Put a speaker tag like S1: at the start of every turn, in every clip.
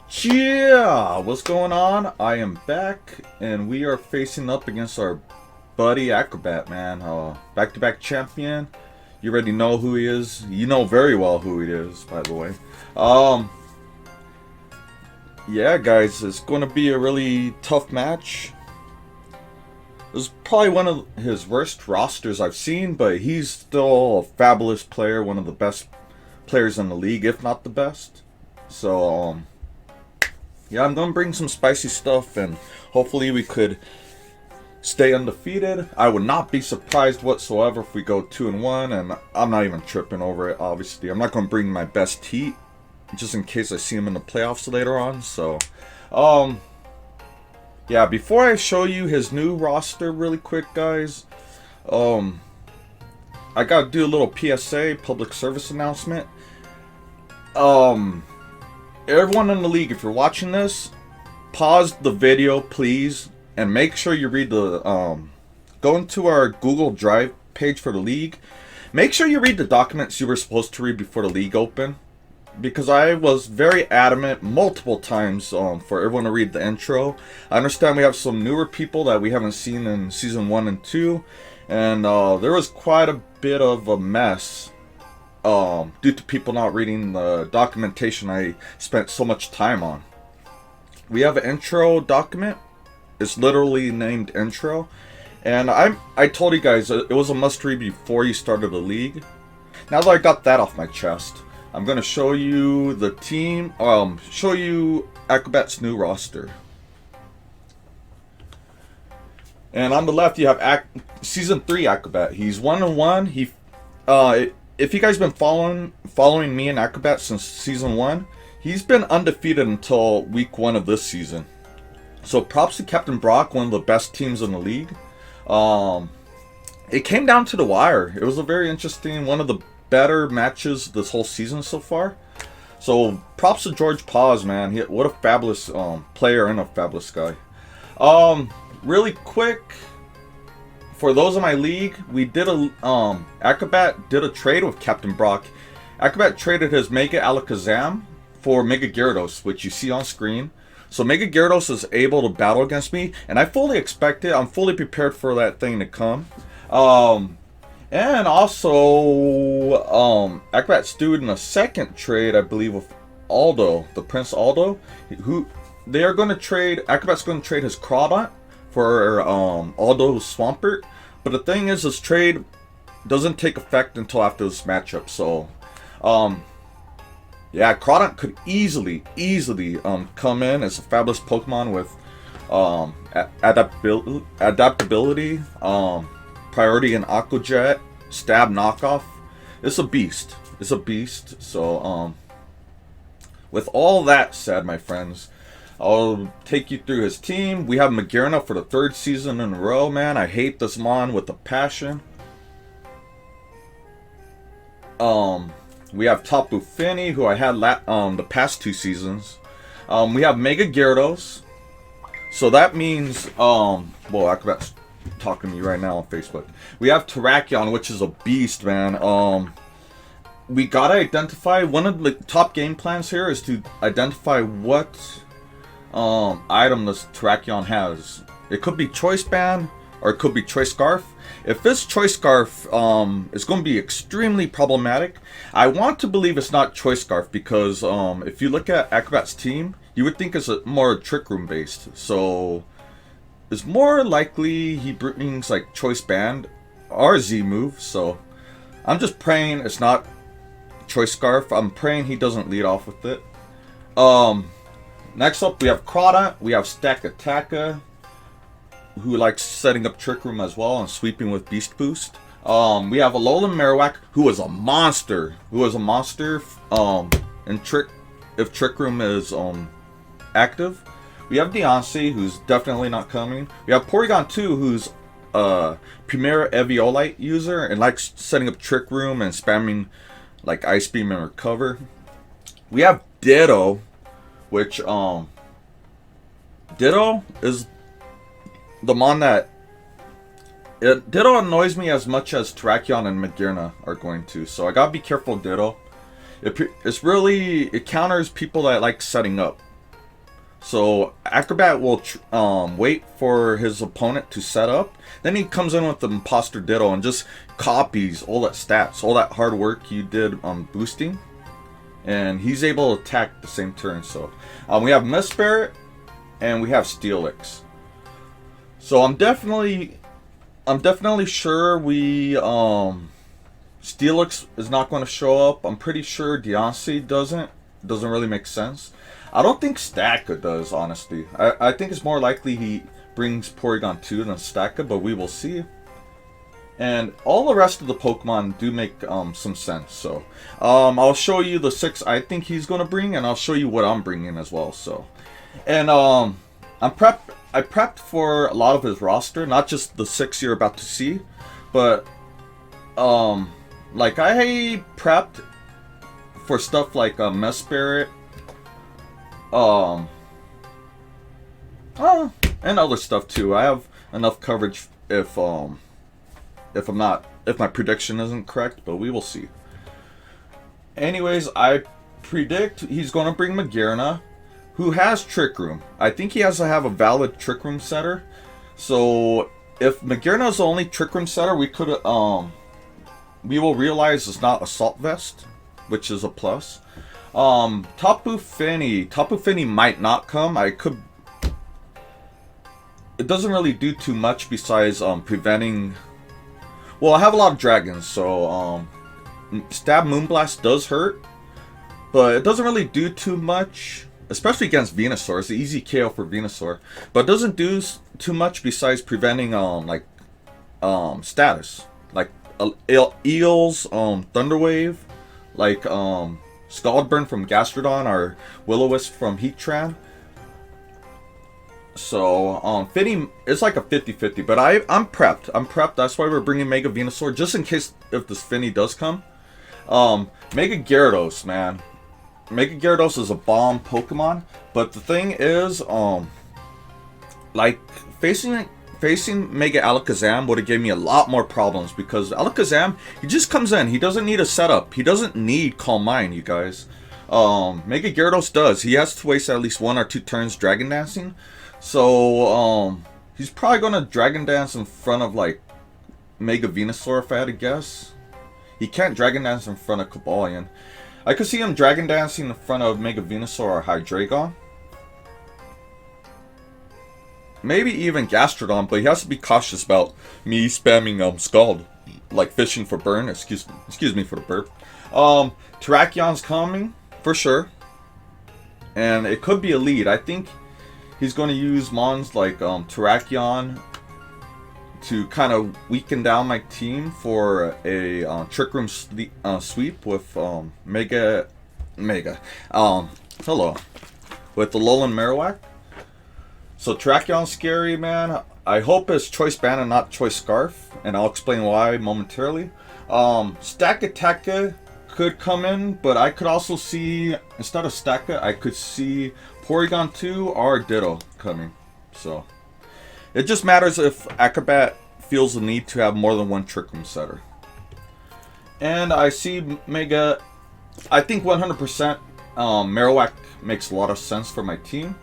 S1: Yeah, what's going on? I am back, and we are facing up against our buddy Akr0b4t, man. Back-to-back champion. You already know who he is. You know very well who he is, by the way. Yeah, guys, it's going to be a really tough match. This is probably one of his worst rosters I've seen, but he's still a fabulous player, one of the best players in the league, if not the best. So, yeah, I'm going to bring some spicy stuff, and hopefully we could stay undefeated. I would not be surprised whatsoever if we go 2-1, and I'm not even tripping over it, obviously. I'm not going to bring my best heat, just in case I see him in the playoffs later on. So, yeah, before I show you his new roster really quick, guys, I got to do a little PSA, public service announcement. Everyone in the league, if you're watching this, pause the video, please, and make sure you read the, go into our Google Drive page for the league. Make sure you read the documents you were supposed to read before the league opened, because I was very adamant multiple times for everyone to read the intro. I understand we have some newer people that we haven't seen in Season 1 and 2, and there was quite a bit of a mess due to people not reading the documentation I spent so much time on. We have an intro document. It's literally named intro, and I told you guys it was a must read before you started the league. Now that I got that off my chest, I'm gonna show you the team. Show you Akr0b4t's new roster. And on the left, you have Season 3 Akr0b4t. He's 1-1. He, if you guys been following me and Akr0b4t since Season 1, he's been undefeated until Week 1 of this season. So props to Captain Brock, one of the best teams in the league. It came down to the wire. It was a very interesting, one of the better matches this whole season so far. So props to George Paz, man. What a fabulous player and a fabulous guy. Really quick, for those in my league, we did a Akr0b4t did a trade with Captain Brock. Akr0b4t traded his Mega Alakazam for Mega Gyarados, which you see on screen. So Mega Gyarados is able to battle against me, and I fully expect it. I'm fully prepared for that thing to come. And also, Akr0b4t's doing a second trade, I believe, with Aldo, the Prince Aldo, who they are going to trade. Akr0b4t's going to trade his Crawdont for Aldo's Swampert. But the thing is, this trade doesn't take effect until after this matchup. So, yeah, Crawdont could easily come in as a fabulous Pokemon with adaptability, priority in Aqua Jet, stab knockoff. It's a beast. It's a beast. So, with all that said, my friends, I'll take you through his team. We have Magearna for the 3rd season in a row, man. I hate this mon with a passion. We have Tapu Fini, who I had the past 2 seasons. We have Mega Gyarados. So that means, well, Akr0b4t's talking to me right now on Facebook. We have Terrakion, which is a beast, man. We gotta identify, one of the top game plans here is to identify what item this Terrakion has. It could be Choice Band, or it could be Choice Scarf. If this Choice Scarf is going to be extremely problematic, I want to believe it's not Choice Scarf, because if you look at Akr0b4t's team, you would think it's more Trick Room based. So it's more likely he brings like Choice Band or Z move. So I'm just praying it's not Choice Scarf. I'm praying he doesn't lead off with it. Next up, we have Crawdont. We have Stakataka, who likes setting up Trick Room as well and sweeping with Beast Boost. We have Alolan Marowak, who is a monster. In if Trick Room is active. We have Deoncé, who's definitely not coming. We have Porygon 2, who's a Premier Eviolite user and likes setting up Trick Room and spamming like Ice Beam and Recover. We have Ditto, which Ditto is the mon that Ditto annoys me as much as Terrakion and Magearna are going to, so I gotta be careful of Ditto. It counters people that like setting up. So Acrobat will wait for his opponent to set up. Then he comes in with the Imposter Ditto and just copies all that stats, all that hard work you did on boosting. And he's able to attack the same turn. So we have Mesprit and we have Steelix. So I'm definitely sure we Steelix is not going to show up. I'm pretty sure Deontay doesn't really make sense. I don't think Stacka does, honestly. I think it's more likely he brings Porygon 2 than Stacka, but we will see. And all the rest of the Pokemon do make some sense. So I'll show you the 6 I think he's going to bring, and I'll show you what I'm bringing as well. So, and I prepped for a lot of his roster, not just the 6 you're about to see, but like I prepped for stuff like Mesprit, and other stuff too. I have enough coverage if my prediction isn't correct, but we will see. Anyways, I predict he's going to bring Magearna, who has Trick Room. I think he has to have a valid Trick Room setter. So if Magearna is the only Trick Room setter, we will realize it's not Assault Vest, which is a plus. Tapu Fini might not come. It doesn't really do too much besides preventing. Well, I have a lot of dragons, so Stab Moonblast does hurt, but it doesn't really do too much, especially against Venusaur. It's an easy KO for Venusaur, but it doesn't do too much besides preventing status, like Eels, Thunder Wave, like Scaldburn from Gastrodon or Will-O-Wisp from Heatran. So Finny, it's like a 50-50, but I'm prepped. That's why we're bringing Mega Venusaur, just in case if this Finny does come. Mega Gyarados, man. Mega Gyarados is a bomb Pokemon, but the thing is, like facing Mega Alakazam would have gave me a lot more problems, because Alakazam, he just comes in. He doesn't need a setup. He doesn't need Calm Mind, you guys. Mega Gyarados does. He has to waste at least 1 or 2 turns Dragon Dancing. So, he's probably gonna Dragon Dance in front of, like, Mega Venusaur, if I had to guess. He can't Dragon Dance in front of Cobalion. I could see him Dragon Dancing in front of Mega Venusaur or Hydreigon. Maybe even Gastrodon, but he has to be cautious about me spamming Scald, like fishing for burn. Excuse me for the burp. Terrakion's coming for sure, and it could be a lead. I think he's going to use mons like Terrakion to kind of weaken down my team for a Trick Room sweep with Mega. Hello, with the Alolan Marowak. So Terrakion's scary, man. I hope it's Choice Band and not Choice Scarf, and I'll explain why momentarily. Stakataka could come in, but I could also see, instead of Staka, I could see Porygon 2 or Ditto coming. So it just matters if Acrobat feels the need to have more than one Trick Room setter. And I see Mega. I think 100% Marowak makes a lot of sense for my team.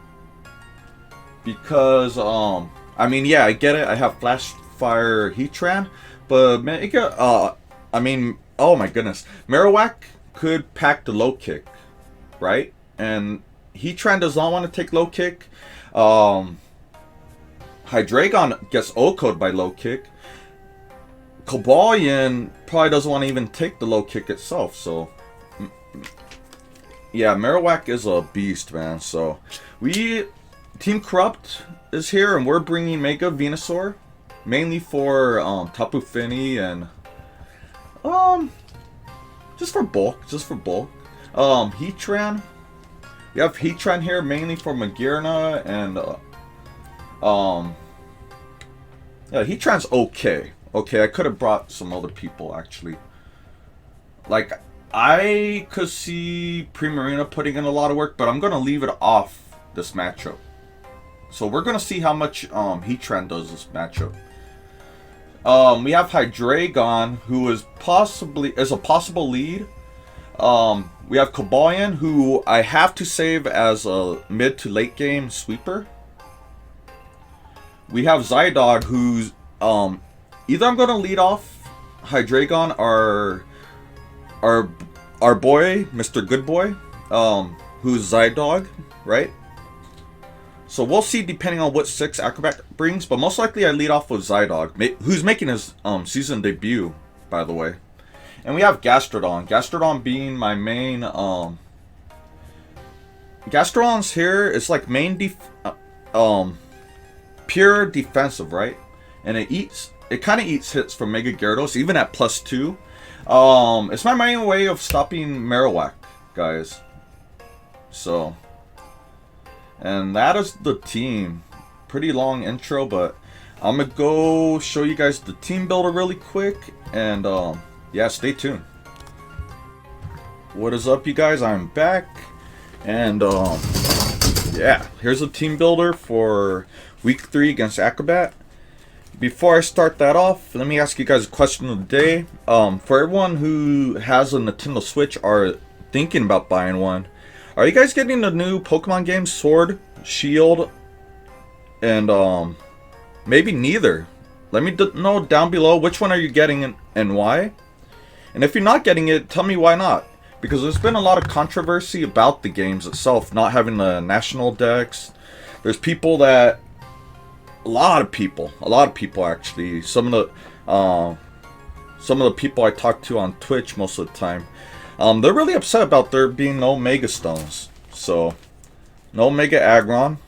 S1: Because, I mean, yeah, I get it. I have Flash Fire Heatran. But, Mega, oh my goodness. Marowak could pack the low kick, right? And Heatran does not want to take low kick. Hydreigon gets OHKO'd by low kick. Cobalion probably doesn't want to even take the low kick itself. So, yeah, Marowak is a beast, man. So, Team Corrupt is here, and we're bringing Mega Venusaur, mainly for Tapu Fini and just for bulk. Heatran. We have Heatran here mainly for Magearna and yeah, Heatran's okay. Okay, I could have brought some other people actually. Like I could see Primarina putting in a lot of work, but I'm gonna leave it off this matchup. So we're gonna see how much Heatran does this matchup. We have Hydreigon, who is a possible lead. We have Kabalion, who I have to save as a mid to late game sweeper. We have Zydog, who's either I'm gonna lead off Hydreigon, our boy, Mr. Good Boy, who's Zydog, right? So we'll see depending on what 6 Acrobat brings, but most likely I lead off with Zydog, who's making his season debut, by the way. And we have Gastrodon. Gastrodon being my main Gastrodon's here is like main pure defensive, right? And it kind of eats hits from Mega Gyarados, even at +2. It's my main way of stopping Marowak, guys. So, and that is the team. Pretty long intro, but I'm gonna go show you guys the team builder really quick, and yeah, stay tuned. What is up, you guys? I'm back, and yeah, here's a team builder for week 3 against Acrobat. Before I start that off, let me ask you guys a question of the day. For everyone who has a Nintendo Switch or thinking about buying one, are you guys getting the new Pokemon games, Sword, Shield, and maybe neither? Let me know down below which one are you getting and why. And if you're not getting it, tell me why not. Because there's been a lot of controversy about the games itself not having the national decks. There's people that, a lot of people actually. Some of the people I talk to on Twitch most of the time, they're really upset about there being no Mega Stones. So, no Mega Aggron,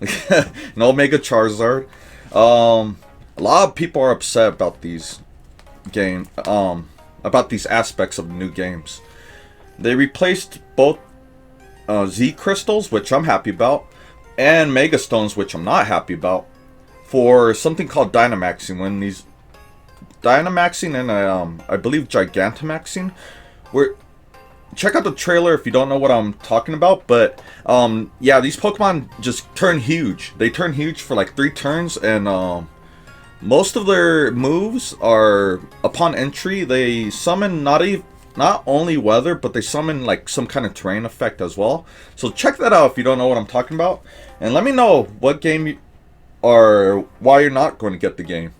S1: no Mega Charizard. A lot of people are upset about these about these aspects of the new games. They replaced both Z Crystals, which I'm happy about, and Mega Stones, which I'm not happy about, for something called Dynamaxing. When these Dynamaxing and I believe Gigantamaxing, check out the trailer if you don't know what I'm talking about. But yeah, these Pokemon just turn huge. They turn huge for like 3 turns, and most of their moves are, upon entry, they summon not only weather, but they summon like some kind of terrain effect as well. So check that out if you don't know what I'm talking about, and let me know what game or why you're not going to get the game.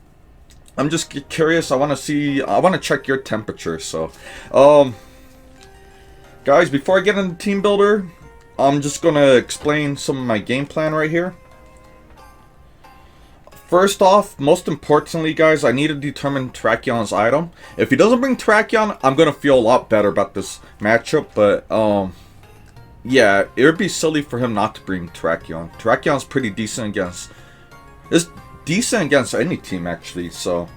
S1: I'm just curious. I want to check your temperature. So guys, before I get into team builder, I'm just going to explain some of my game plan right here. First off, most importantly, guys, I need to determine Terrakion's item. If he doesn't bring Terrakion, I'm going to feel a lot better about this matchup. But, yeah, it would be silly for him not to bring Terrakion. Terrakion's pretty decent against... It's decent against any team, actually. So,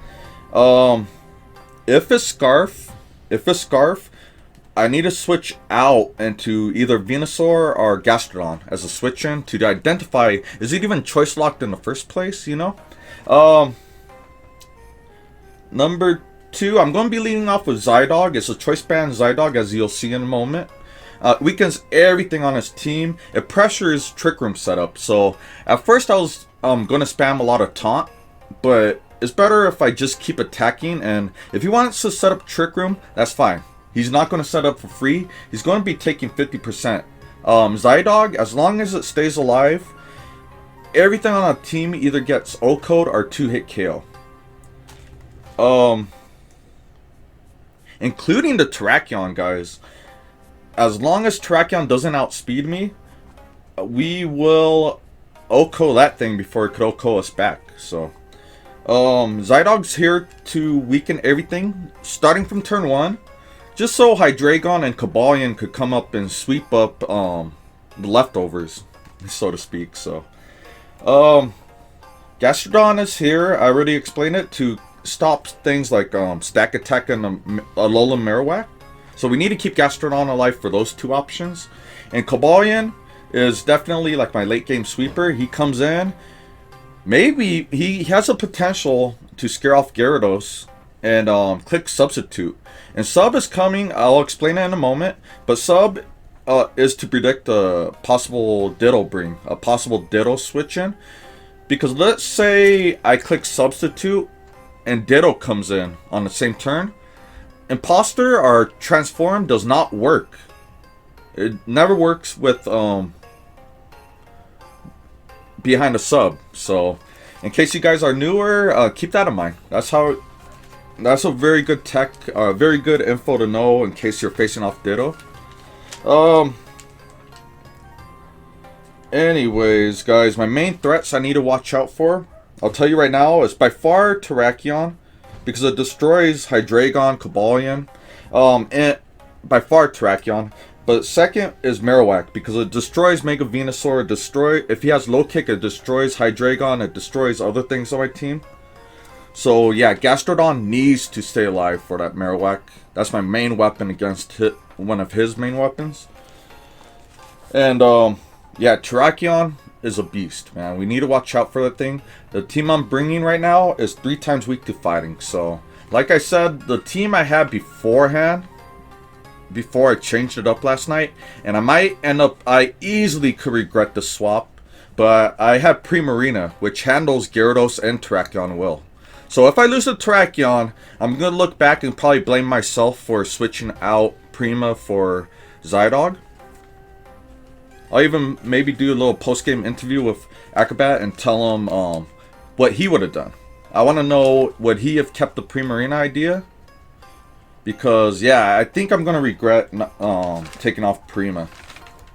S1: if it's Scarf, I need to switch out into either Venusaur or Gastrodon as a switch in to identify, is it even choice locked in the first place, you know? Number 2, I'm going to be leading off with Zydog. It's a choice band Zydog, as you'll see in a moment. Weakens everything on his team. It pressures Trick Room setup. So at first I was going to spam a lot of taunt, but it's better if I just keep attacking. And if he wants to set up Trick Room, that's fine. He's not going to set up for free. He's going to be taking 50%. Zydog, as long as it stays alive, everything on a team either gets O-Code or 2-hit KO. Including the Terrakion, guys. As long as Terrakion doesn't outspeed me, we will O-Code that thing before it could O-Code us back. So, Zydog's here to weaken everything, starting from turn 1. Just so Hydreigon and Kabalion could come up and sweep up the leftovers, so to speak. So, Gastrodon is here. I already explained it, to stop things like Stack Attack and Alolan Marowak. So we need to keep Gastrodon alive for those 2 options. And Kabalion is definitely like my late game sweeper. He comes in. Maybe he has a potential to scare off Gyarados and click Substitute. And Sub is coming. I'll explain it in a moment. But Sub is to predict a possible Ditto bring, a possible Ditto switch in. Because let's say I click Substitute and Ditto comes in on the same turn. Imposter or Transform does not work It never works with behind a sub. So in case you guys are newer, keep that in mind. That's a very good tech, very good info to know in case you're facing off Ditto. Anyways, guys, my main threats I need to watch out for, I'll tell you right now, is by far Terrakion, because it destroys Hydreigon, Cobalion, and by far Terrakion. But second is Marowak, because it destroys Mega Venusaur, if he has low kick, it destroys Hydreigon, it destroys other things on my team. So yeah, Gastrodon needs to stay alive for that Marowak. That's my main weapon against one of his main weapons. And yeah, Terrakion is a beast, man. We need to watch out for that thing. The team I'm bringing right now is 3 times weak to fighting. So, like I said, the team I had beforehand, before I changed it up last night, and I easily could regret the swap, but I had Primarina, which handles Gyarados and Terrakion well. So if I lose to Terrakion, I'm going to look back and probably blame myself for switching out Prima for Zydog. I'll even maybe do a little post-game interview with Akr0b4t and tell him what he would have done. I want to know, would he have kept the Primarina idea? Because, yeah, I think I'm going to regret taking off Prima.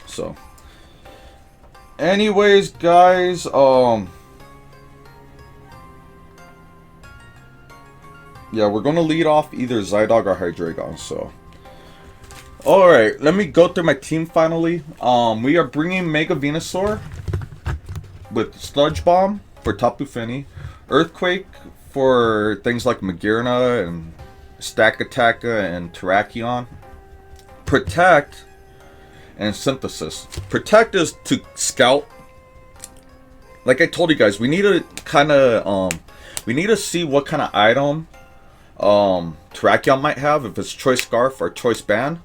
S1: So, anyways, guys, yeah, we're going to lead off either Zydog or Hydreigon, so. Alright, let me go through my team finally. We are bringing Mega Venusaur with Sludge Bomb for Tapu Fini, Earthquake for things like Magearna and Stakataka and Terrakion, Protect and Synthesis. Protect is to scout. Like I told you guys, we need to kind of we need to see what kind of item Terrakion might have, if it's Choice Scarf or Choice Band,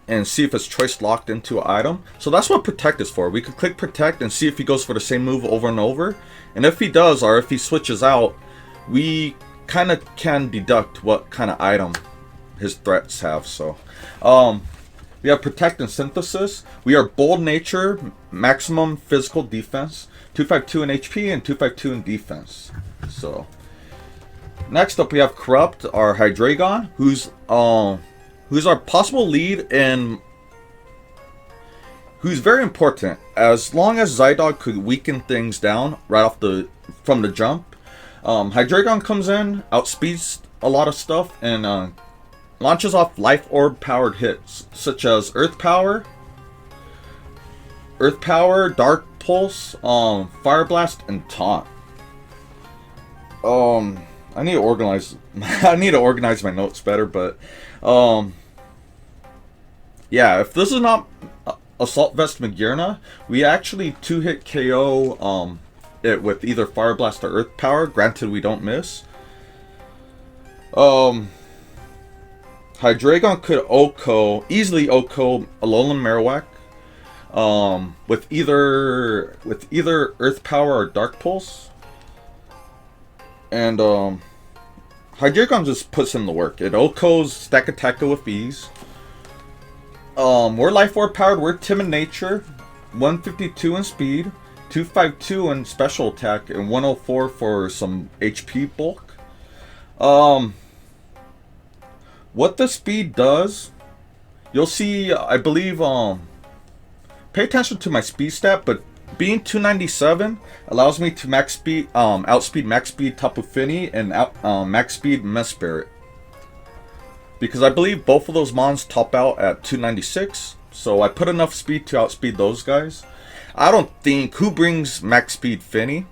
S1: and see if it's choice locked into an item. So that's what Protect is for. We could click Protect and see if he goes for the same move over and over. And if he does, or if he switches out, we kind of can deduct what kind of item his threats have. So we have Protect and Synthesis. We are Bold Nature, maximum physical defense, 252 in HP and 252 in defense. So next up we have Corrupt, our Hydreigon, who's our possible lead and who's very important. As long as Zydog could weaken things down right off from the jump, Hydreigon comes in, outspeeds a lot of stuff, and launches off Life Orb powered hits such as Earth Power, Dark Pulse, Fire Blast, and Taunt. I need to organize my notes better, but yeah, if this is not Assault Vest Magearna, we actually 2-hit KO it with either Fire Blast or Earth Power. Granted, we don't miss. Hydreigon could easily OHKO Alolan Marowak with either Earth Power or Dark Pulse. And Hydreigon just puts in the work. It OHKOs Stakataka with ease. We're Life Orb powered, we're Timid Nature, 152 in speed, 252 in special attack, and 104 for some HP bulk. What the speed does, you'll see, I believe, pay attention to my speed stat, but being 297 allows me to max speed, outspeed max speed Tapu Fini and max speed Mesprit. Because I believe both of those mons top out at 296, so I put enough speed to outspeed those guys. I don't think, who brings max speed Fini?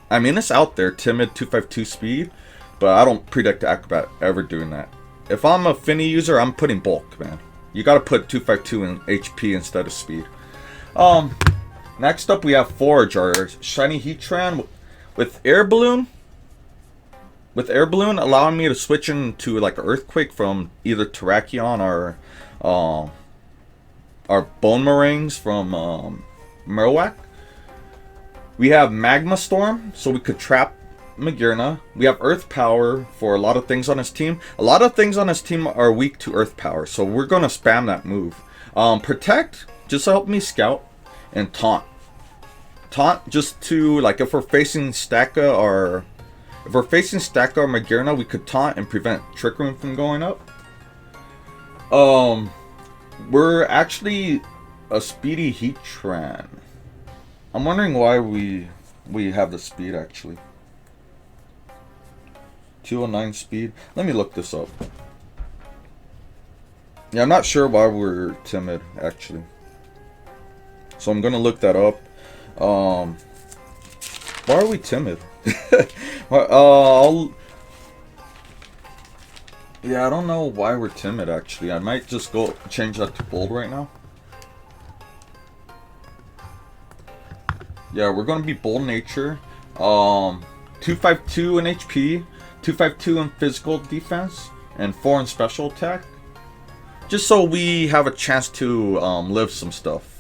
S1: I mean, it's out there, Timid 252 speed, but I don't predict Akr0b4t ever doing that. If I'm a Fini user, I'm putting bulk, man. You gotta put 252 in HP instead of speed. Next up we have Forge, our shiny Heatran with Air Balloon. With Air Balloon allowing me to switch into like an Earthquake from either Terrakion or our Bone Meringues from Marowak. We have Magma Storm, so we could trap Magearna. We have Earth Power for a lot of things on his team. A lot of things on his team are weak to Earth Power, so we're going to spam that move. Protect, just to help me scout. And Taunt. Taunt just to, like, if we're facing Stacka or Magearna, we could taunt and prevent Trick Room from going up. We're actually a speedy Heatran. I'm wondering why we have the speed actually. 209 speed. Let me look this up. Yeah, I'm not sure why we're timid actually. So I'm gonna look that up. Why are we timid? Yeah, I don't know why we're timid actually. I might just go change that to bold right now. Yeah, we're gonna be bold nature. 252 in HP, 252 in physical defense, and 4 in special attack. Just so we have a chance to live some stuff.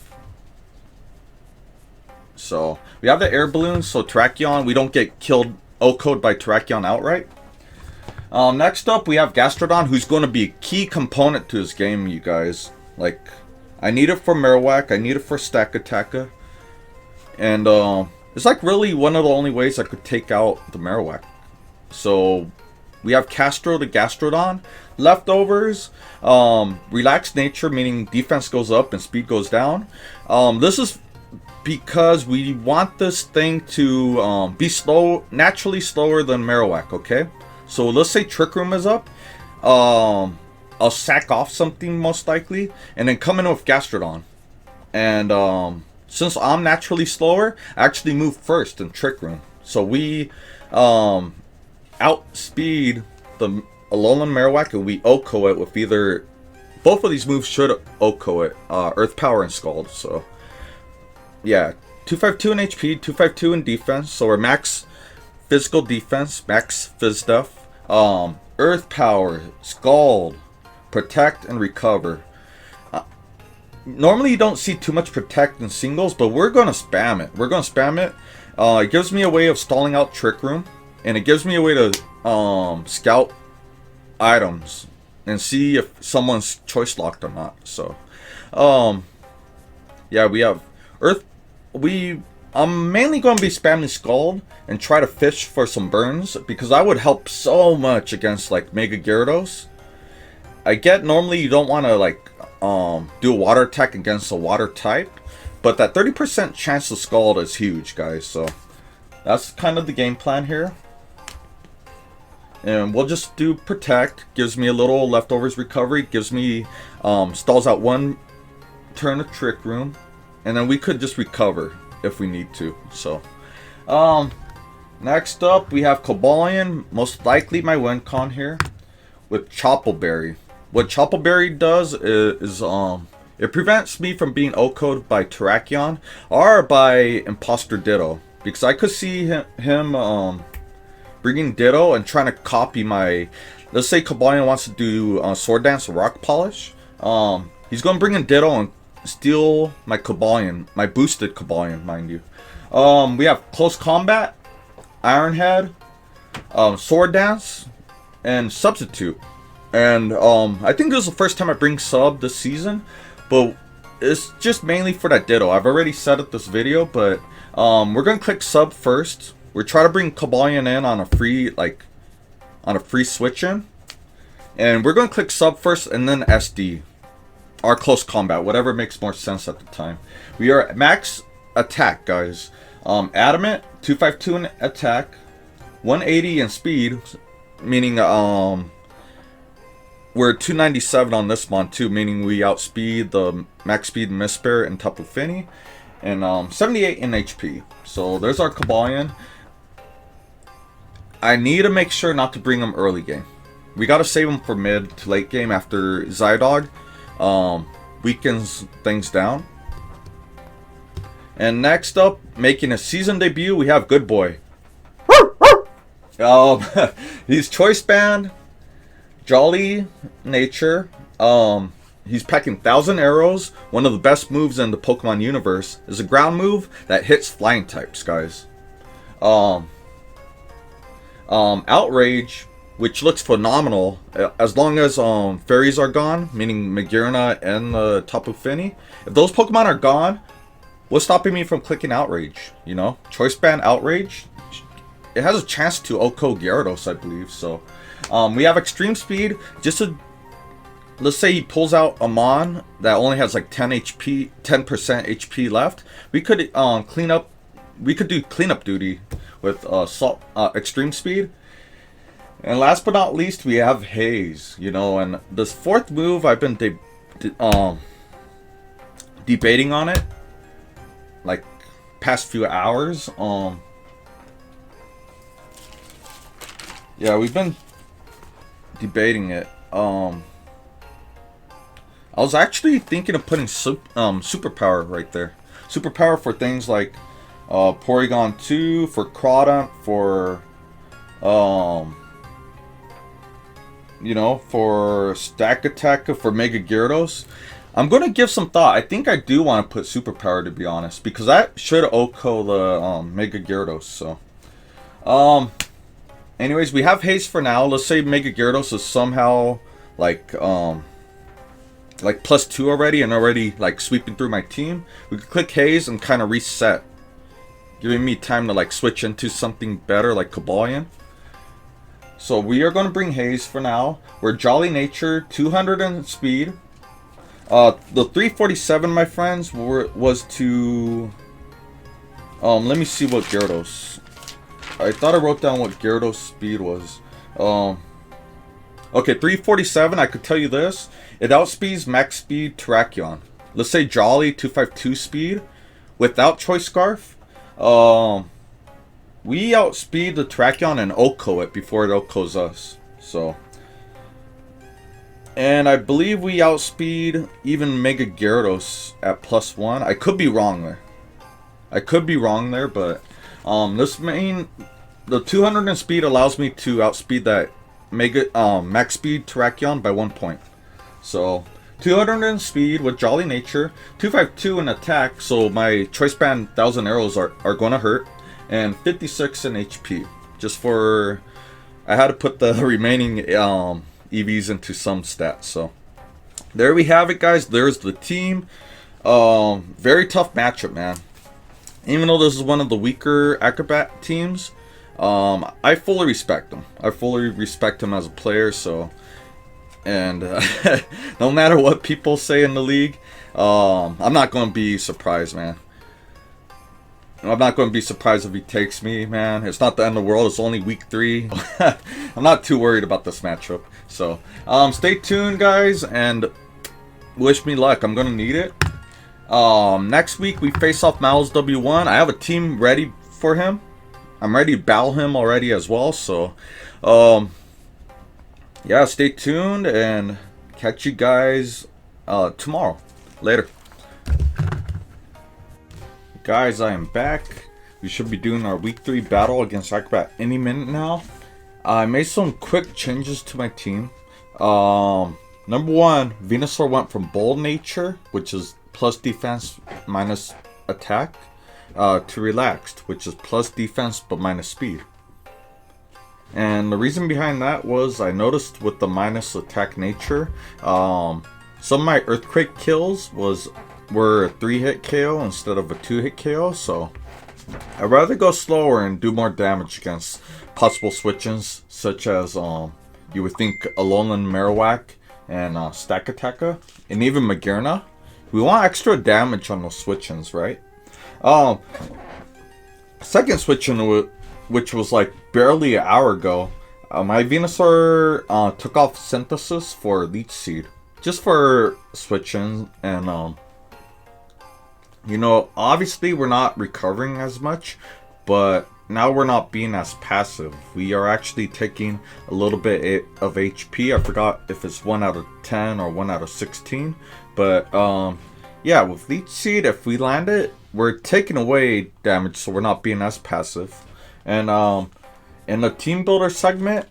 S1: So we have the air balloon, so Terrakion, we don't get killed O-code by Terrakion outright. Next up we have Gastrodon, who's going to be a key component to his game, you guys. Like, I need it for Marowak, I need it for Stakataka. And it's like really one of the only ways I could take out the Marowak. So we have Castro to Gastrodon. Leftovers, relaxed nature, meaning defense goes up and speed goes down. This is because we want this thing to be slow, naturally slower than Marowak, okay? So let's say Trick Room is up. I'll sack off something most likely, and then come in with Gastrodon. And since I'm naturally slower, I actually move first in Trick Room. So we outspeed the Alolan Marowak, and we OHKO it with either... Both of these moves should OHKO it. Earth Power and Scald, so... Yeah, 252 in HP, 252 in defense, so we're max physical defense, max phys def. Earth Power, Scald, Protect, and Recover. Normally you don't see too much Protect in singles, but we're going to spam it. We're going to spam it. It gives me a way of stalling out Trick Room, and it gives me a way to scout items and see if someone's choice locked or not. So, yeah, we have Earth. I'm mainly going to be spamming Scald and try to fish for some burns, because I would help so much against like Mega Gyarados. I get normally you don't want to like do a water attack against a water type, but that 30% chance to Scald is huge, guys. So that's kind of the game plan here. And we'll just do Protect, gives me a little leftovers recovery, gives me stalls out one turn of Trick Room, and then we could just recover if we need to. So next up we have Cobalion, most likely my win con here, with Choppleberry. What Choppleberry does is it prevents me from being OHKO'd by Terrakion or by Imposter Ditto, because I could see him bringing Ditto and trying to copy my... Let's say Cobalion wants to do Sword Dance or Rock Polish. He's going to bring in Ditto and steal my Cobalion, my boosted Cobalion, mind you. We have Close Combat, Iron Head, Sword Dance, and Substitute. And I think this is the first time I bring Sub this season, but it's just mainly for that Ditto. I've already said it this video, but we're going to click Sub first. We're trying to bring Cobalion in on a free switch in. And we're going to click Sub first and then SD. Or Close Combat, whatever makes more sense at the time. We are at max attack, guys. Adamant, 252 in attack, 180 in speed, meaning we're 297 on this mon too, meaning we outspeed the max speed Mispear and Tapu Fini, and 78 in HP. So there's our Cobalion. I need to make sure not to bring him early game. We got to save him for mid to late game after Zydog weakens things down. And next up, making a season debut, we have Good Boy. He's Choice Band, Jolly Nature. He's packing 1,000 arrows. One of the best moves in the Pokemon universe is a ground move that hits flying types, guys. Outrage, which looks phenomenal. As long as fairies are gone, meaning Magearna and the Tapu Fini. If those Pokemon are gone, what's stopping me from clicking Outrage? You know, Choice Band Outrage. It has a chance to OHKO Gyarados, I believe. So, we have Extreme Speed. Just to, let's say he pulls out a Mon that only has like 10% HP left. We could clean up. We could do cleanup duty with Extreme Speed. And last but not least, we have Haze. You know, and this fourth move, I've been debating on it, like past few hours. Yeah, we've been debating it. I was actually thinking of putting Superpower right there. Superpower for things like Porygon 2, for Crawdaunt, for you know, for Stack Attack, for Mega Gyarados. I'm gonna give some thought. I think I do want to put Superpower, to be honest, because that should OHKO the Mega Gyarados. So, anyways, we have Haze for now. Let's say Mega Gyarados is somehow like +2 already, and already like sweeping through my team. We could click Haze and kind of reset, giving me time to like switch into something better like Cobalion. So we are going to bring Haze for now. We're Jolly Nature, 200 in speed. The 347, my friends, was to... let me see what Gyarados... I thought I wrote down what Gyarados speed was. Okay, 347, I could tell you this. It outspeeds max speed Terrakion. Let's say Jolly, 252 speed. Without Choice Scarf. We outspeed the Terrakion and OHKO it before it OHKOs us. So... And I believe we outspeed even Mega Gyarados at +1. I could be wrong there. But the 200 in speed allows me to outspeed that max speed Terrakion by 1 point. So 200 in speed with Jolly Nature, 252 in attack, so my Choice Band 1000 arrows are gonna hurt, and 56 in HP. Just for, I had to put the remaining EVs into some stats. So there we have it, guys. There's the team. Very tough matchup, man. Even though this is one of the weaker Acrobat teams, I fully respect him. I fully respect him as a player. So, and no matter what people say in the league, I'm not going to be surprised, man. I'm not going to be surprised if he takes me, man. It's not the end of the world. It's only week 3. I'm not too worried about this matchup. So, stay tuned, guys, and wish me luck. I'm going to need it. Next week, we face off Miles W1. I have a team ready for him. I'm ready to battle him already as well. So, yeah, stay tuned and catch you guys tomorrow. Later. Guys, I am back. We should be doing our week 3 battle against Acrobat any minute now. I made some quick changes to my team. Number 1, Venusaur went from Bold Nature, which is plus defense minus attack, to Relaxed, which is plus defense but minus speed. And the reason behind that was I noticed with the minus attack nature, some of my Earthquake kills were a 3-hit KO instead of a 2-hit KO, so I'd rather go slower and do more damage against possible switch-ins, such as you would think Alolan Marowak and Stack Attacker, and even Magearna. We want extra damage on those switch-ins, right? Second switch-in, which was like barely an hour ago, my Venusaur took off Synthesis for Leech Seed, just for switch-ins, and you know, obviously we're not recovering as much, but now we're not being as passive. We are actually taking a little bit of HP. I forgot if it's 1 out of 10 or 1 out of 16. But, yeah, with Leech Seed, if we land it, we're taking away damage, so we're not being as passive. And, in the Team Builder segment,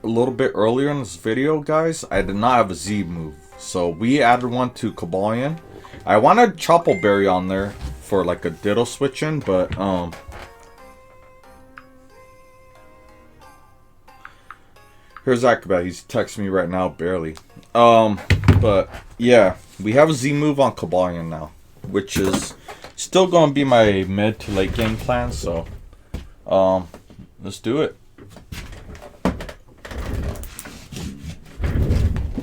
S1: a little bit earlier in this video, guys, I did not have a Z move. So we added one to Cobalion. I wanted Chople Berry on there for like a Ditto switch in, but Here's Akr0b4t. He's texting me right now, barely. But yeah, we have a Z move on Cobalion now, which is still gonna be my mid to late game plan. So, let's do it.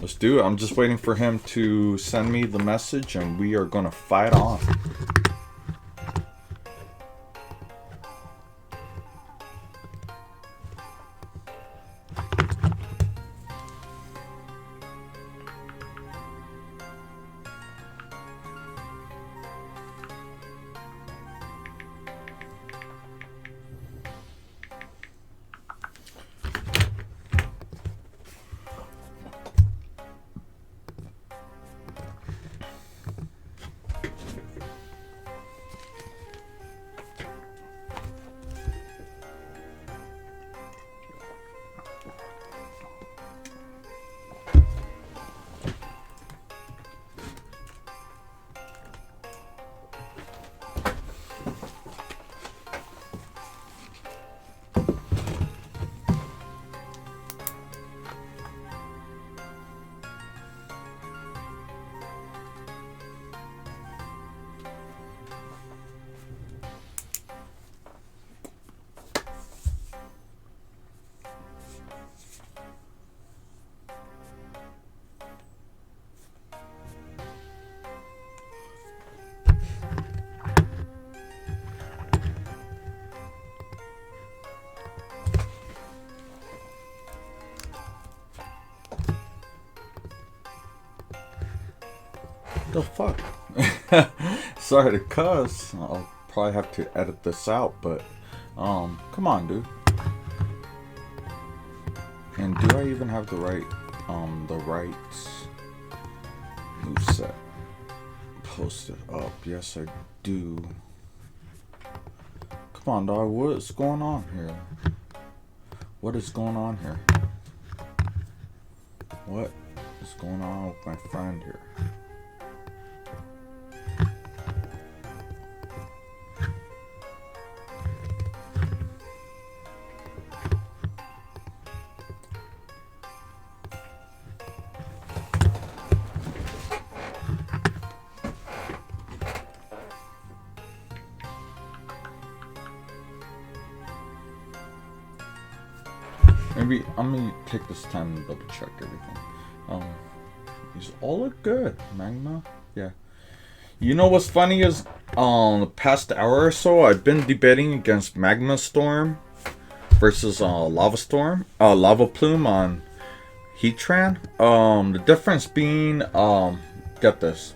S1: Let's do it. I'm just waiting for him to send me the message, and we are gonna fight on. The fuck? Sorry to cuss. I'll probably have to edit this out, but come on, dude. And do I even have the right moveset posted up? Yes, I do. Come on, dog. What's going on here? What is going on here? What is going on with my friend here? Maybe I'm gonna take this time to double check everything. These all look good. Magma, yeah. You know what's funny is, the past hour or so, I've been debating against Magma Storm versus Lava Storm, Lava Plume on Heatran. The difference being, get this,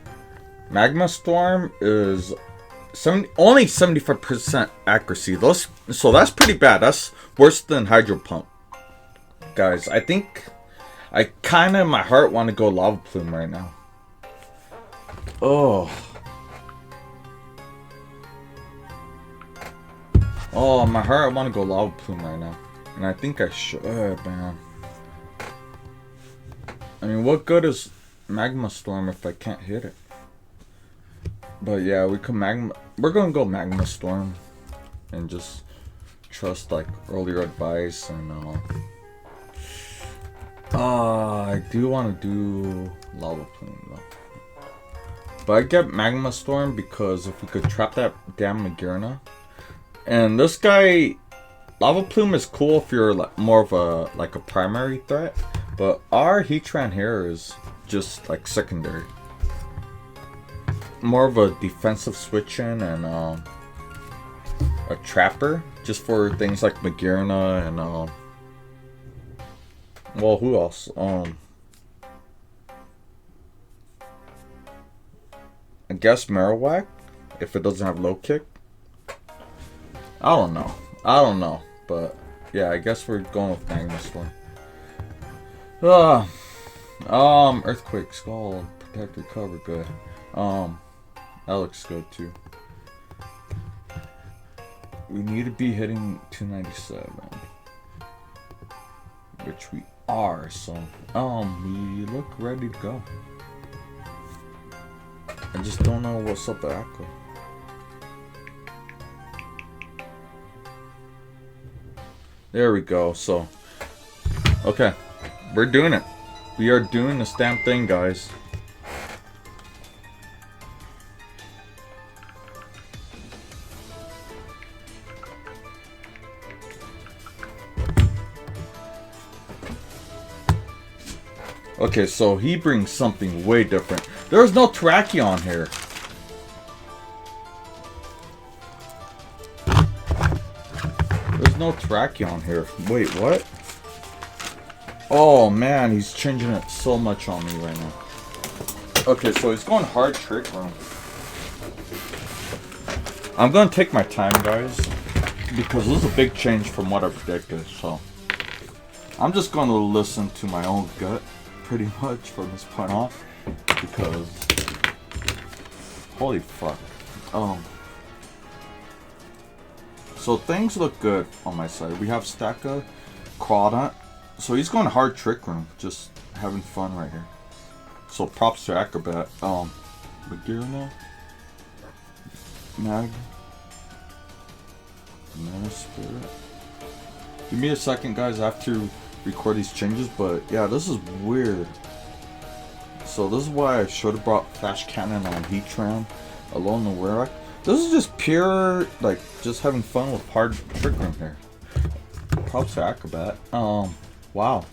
S1: Magma Storm is only 75% accuracy. So that's pretty bad. That's worse than Hydro Pump. Guys, I think I kind of in my heart want to go Lava Plume right now. Oh, in my heart I want to go Lava Plume right now, and I think I should, man. I mean, what good is Magma Storm if I can't hit it? But yeah, we're gonna go Magma Storm and just trust like earlier advice and I do want to do Lava Plume though. But I get Magma Storm because if we could trap that damn Magearna. And this guy, Lava Plume is cool if you're like more of a primary threat. But our Heatran here is just like secondary. More of a defensive switch in and a trapper. Just for things like Magearna and well, who else? I guess Marowak, if it doesn't have low kick. I don't know. But yeah, I guess we're going with Magma Storm. Earthquake, Skull, Protect, Recover, good. That looks good too. We need to be hitting 297. Which we are, so we look ready to go. I just don't know what's up with Akr0b4t. There we go. So okay, We're doing it. We are doing this damn thing, guys. Okay, so he brings something way different. There's no Terrakion here. There's no Terrakion here. Wait, what? Oh man, he's changing it so much on me right now. Okay, so he's going hard Trick Room. I'm gonna take my time, guys, because this is a big change from what I predicted, so I'm just gonna listen to my own gut pretty much from this point off, because holy fuck. So things look good on my side. We have Stacka, Crawdont. So he's going hard Trick Room, just having fun right here. So props to Acrobat. Magirna, Mana Spirit. Give me a second, guys. I have to record these changes, but yeah, this is weird. So this is why I should have brought Flash Cannon on Heatran alone the Werak. This is just pure, like, just having fun with hard Trick Room here. Props to Acrobat. Wow.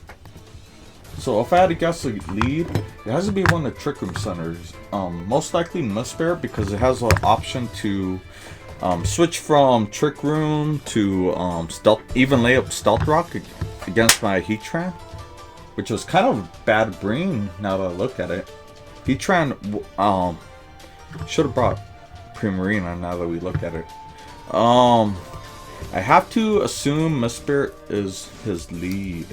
S1: So if I had to guess a lead, it has to be one of the Trick Room centers. Most likely Mistbear, because it has an option to switch from Trick Room to Stealth, even lay up Stealth Rock against my Heatran, which was kind of bad brain now that I look at it. Heatran should have brought Primarina now that we look at it. I have to assume Mistbear is his lead.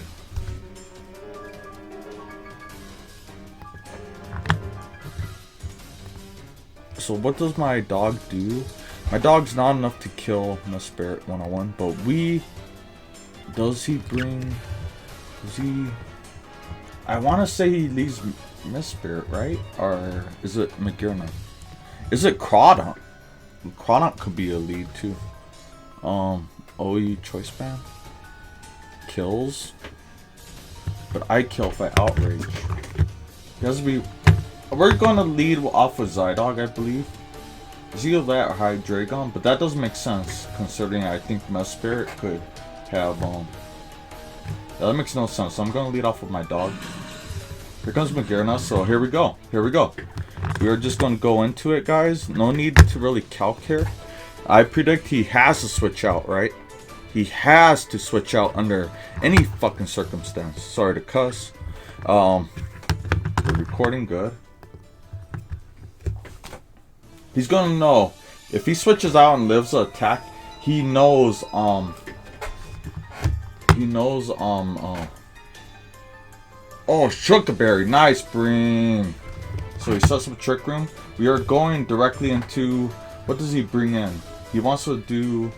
S1: So what does my dog do? My dog's not enough to kill Mistbear 101, but does he bring, I want to say he leaves Mistbear, right? Or is it Magirna? Is it Crawdont? Crawdont could be a lead too. OE Choice Band kills, but I kill if I outrage. It has to be. We're gonna lead off with Zydog, I believe. It's either that or Hydreigon, but that doesn't make sense considering I think Mistbear could have that makes no sense. So I'm gonna lead off with my dog. Here comes Magirna, so here we go. Here we go. We are just gonna go into it, guys. No need to really calc here. I predict he has to switch out, right? He has to switch out under any fucking circumstance. Sorry to cuss. We're recording good. He's gonna know if he switches out and lives an attack. He knows. Oh, Sugarberry, nice bring. So he sets up a Trick Room. We are going directly into. What does he bring in? He wants to do.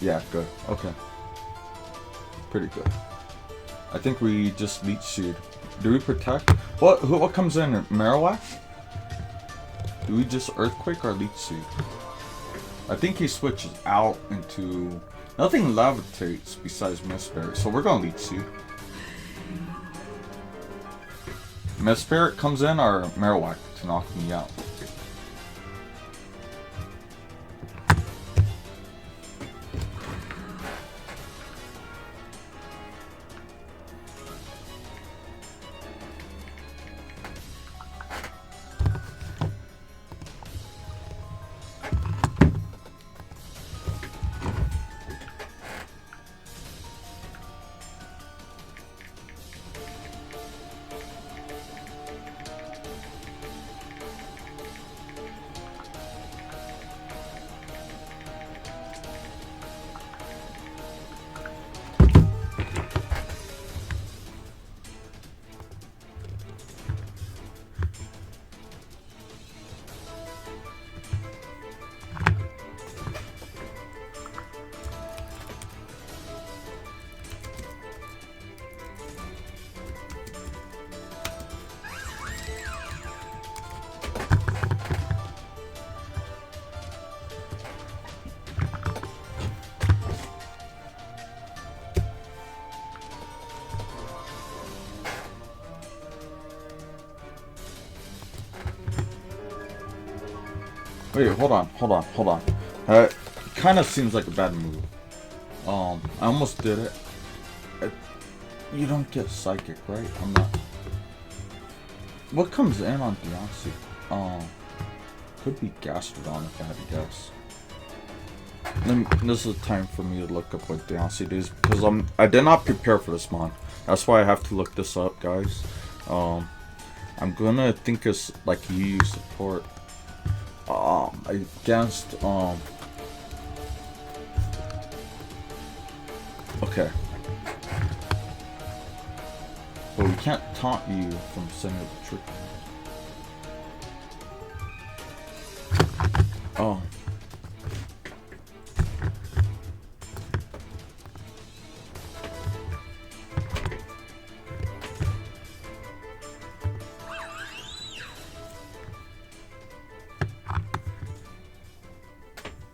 S1: Yeah, good. Okay. Pretty good. I think we just Leech Seed. Do we protect? What comes in? Marowak? Do we just Earthquake or Leech Seed? I think he switches out into... Nothing levitates besides Mistbear, so we're going Leech Seed. Mistbear comes in or Marowak to knock me out. Wait, hold on. That kind of seems like a bad move. I almost did it. You don't get psychic, right? I'm not. What comes in on Deontay? Could be Gastrodon if I had to guess. This is the time for me to look up what Deontay is because I did not prepare for this mon. That's why I have to look this up, guys. I'm gonna think it's like EU support. Against okay. But we can't taunt you from sending the trick. Oh.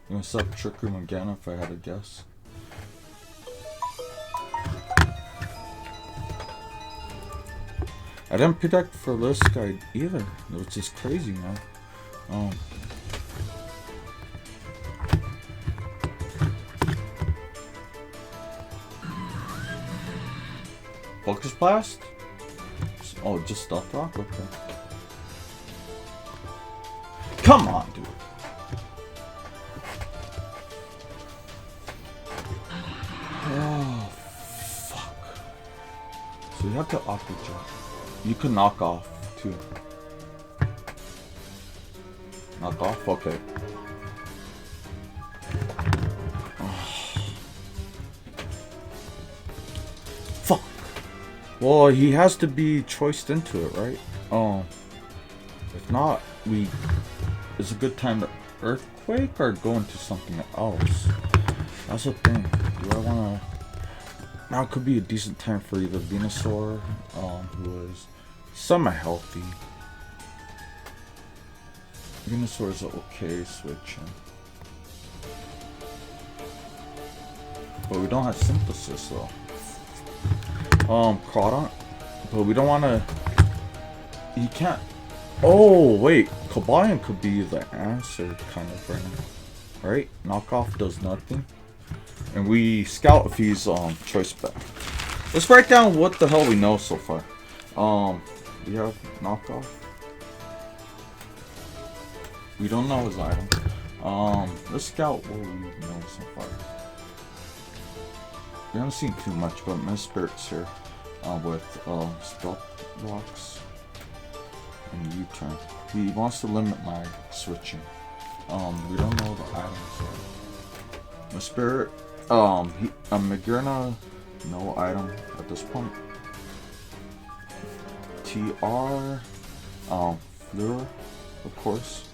S1: I'm gonna set up Trick Room again if I had to guess. I didn't predict for this guy either. It was just crazy, man. Focus Blast? Oh, just Stealth Rock? Okay. Come on, dude. Oh, fuck. So you have to Aqua Jet. You can knock off, too. Knock off? Okay. Fuck. Well, he has to be choiced into it, right? If not, it's a good time to Earthquake or go into something else. That's the thing. Do I want to... Now it could be a decent time for either Venusaur, who is semi-healthy. Venusaur is okay switching. But we don't have Synthesis though. Crawdon. But we don't want to... He can't... Oh, wait. Cobalion could be the answer kind of right now. Right? Knockoff does nothing. And we scout if he's choice back. Let's write down what the hell we know so far. We have knockoff. We don't know his item. Let's scout what we know so far. We haven't seen too much, but Miss Spirit's here with Stealth Rocks and U-turn. He wants to limit my switching. We don't know the items yet. Miss Spirit. Magearna, no item at this point. TR, Fleur, of course.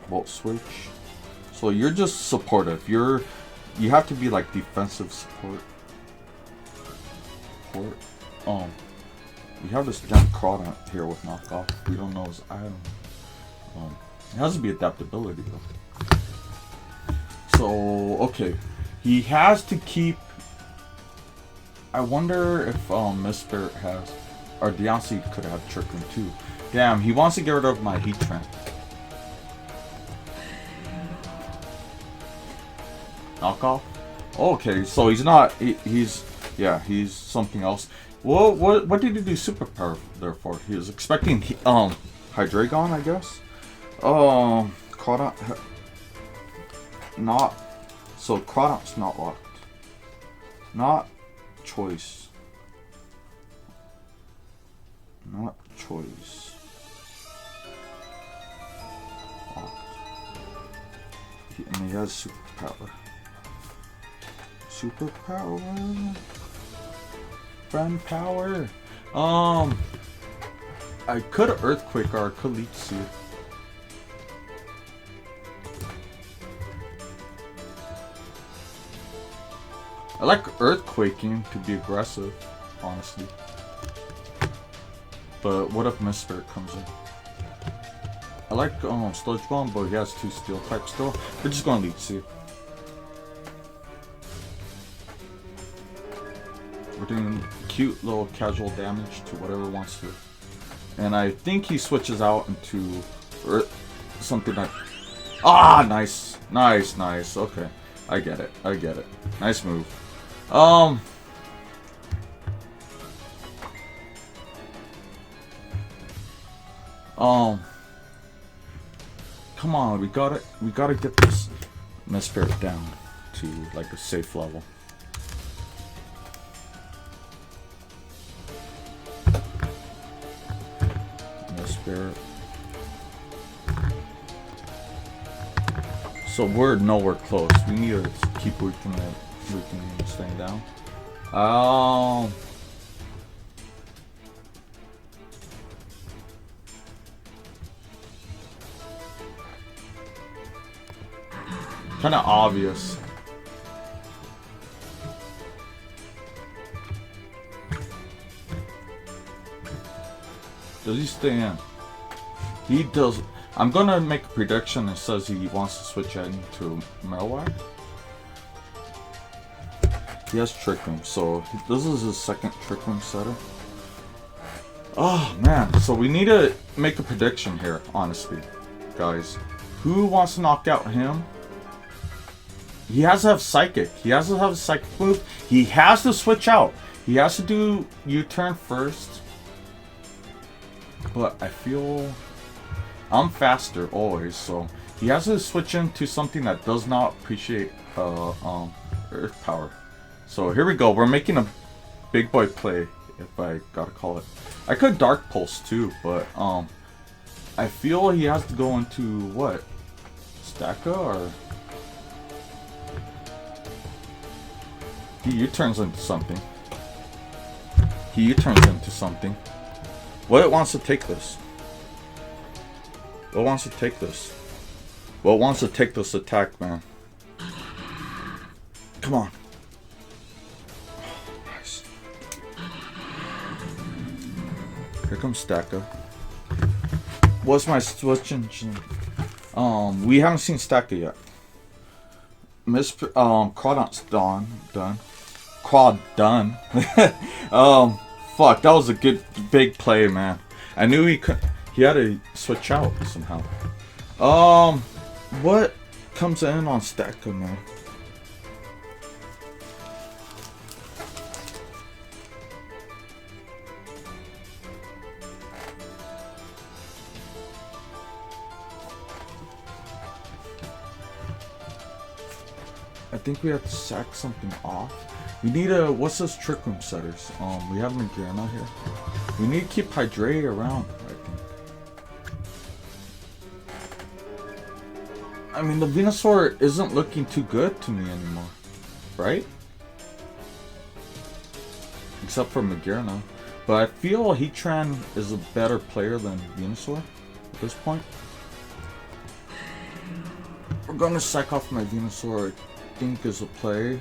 S1: Volt Switch. So you're just supportive. You have to be like defensive support. We have this damn Crawdon here with knockoff. We don't know his item. It has to be adaptability though. So, okay. He has to keep... I wonder if Miss Spirit has... Or Deontay could have Trick Room too. Damn, he wants to get rid of my Heatran. Knockoff? Okay, so he's not... He's something else. Well, what did he do superpower there for? He was expecting Hydreigon, I guess? Crawdon... Not, so Crawdon's not locked. Not choice. Not choice. Locked. And he has superpower. Superpower. Friend power. I could Earthquake or I could Leech Seed. I like Earthquaking to be aggressive, honestly. But what if Miss Spirit comes in? I like Sludge Bomb, but he has 2 Steel types still. We're just going to Leech Seed. We're doing cute little casual damage to whatever wants to. And I think he switches out into Or something like... Ah, nice. Nice, nice. Okay. I get it. I get it. Nice move. Come on, we gotta get this Spirit down to like a safe level. Spirit. So we're nowhere close. We need to keep working this thing down. Kind of obvious. Does he stay in? He does. I'm gonna make a prediction that says he wants to switch into Marowak. He has Trick Room, so this is his second Trick Room setter. Oh man, so we need to make a prediction here, honestly, guys. Who wants to knock out him? He has to have Psychic. He has to have a Psychic move. He has to switch out. He has to do U-turn first. But I feel I'm faster always, so he has to switch into something that does not appreciate Earth Power. So here we go. We're making a big boy play, if I gotta call it. I could Dark Pulse too, but I feel he has to go into what? Stacka or he U-turns into something. He U-turns into something. What wants to take this? What wants to take this? What wants to take this attack, man? Come on. Nice. Here comes Stacka. What's my switching? We haven't seen Stacka yet. Crawdon's done. Crawd done. Fuck, that was a good big play, man. I knew he could. He had to switch out somehow. What comes in on Stacka, man? I think we have to sack something off. We need a, what's this Trick Room setters? We have Magearna here. We need to keep Hydrate around, I think. I mean, the Venusaur isn't looking too good to me anymore, right? Except for Magearna. But I feel Heatran is a better player than Venusaur at this point. We're gonna sack off my Venusaur, I think is a play.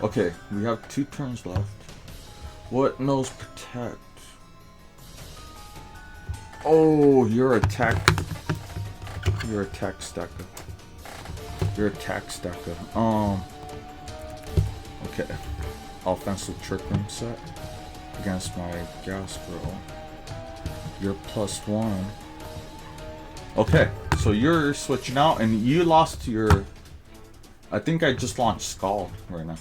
S1: Okay, we have 2 turns left. What knows Protect? Oh, your attack. Your attack Stacka. Your attack Stacka. Okay. Offensive Trick Room set against my Gas Girl. You're +1. Okay, so you're switching out and you lost your. I think I just launched Scald right now.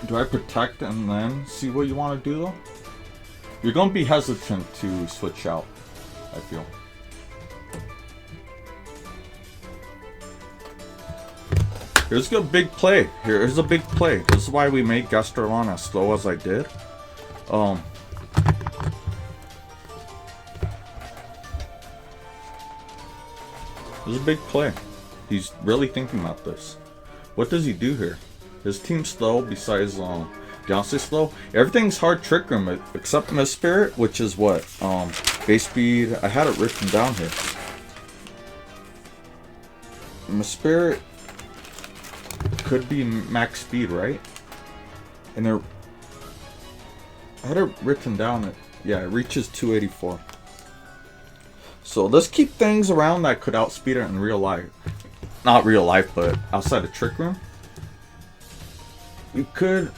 S1: Do I Protect and then see what you want to do though? You're going to be hesitant to switch out, I feel. Here's a big play. Here's a big play. This is why we made Gastrolan as slow as I did. This is a big play. He's really thinking about this. What does he do here? His team's slow besides Beyonce slow. Everything's hard Trick Room except Miss Spirit, which is what? Base speed. I had it written down here. Miss Spirit could be max speed, right? And I had it written down. Yeah, it reaches 284. So let's keep things around that could outspeed it in real life. Not real life, but outside of Trick Room. We could,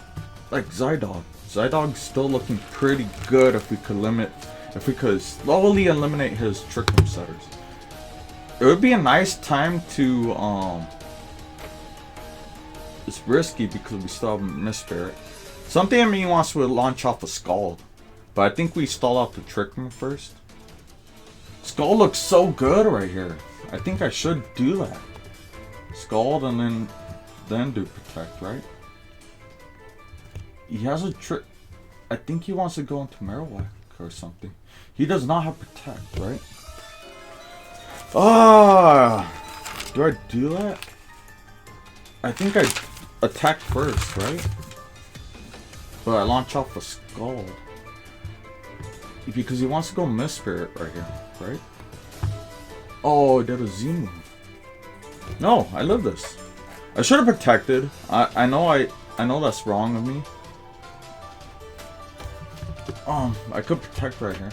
S1: like Zydog. Zydog's still looking pretty good if we could limit. if we could slowly eliminate his Trick Room setters. It would be a nice time to, it's risky because we still have Miss Spirit. Something in me wants to launch off a Scald, but I think we stall out the Trick Room first. Scald looks so good right here. I think I should do that. Scald and then do Protect, right? He has a trick. I think he wants to go into Marowak or something. He does not have Protect, right? Ah, do I do that? I think I attack first, right? But I launch off a Scald because he wants to go Miss Spirit right here, right? Oh, I did a Z move. No, I live this. I should have protected. I know that's wrong of me. I could protect right here.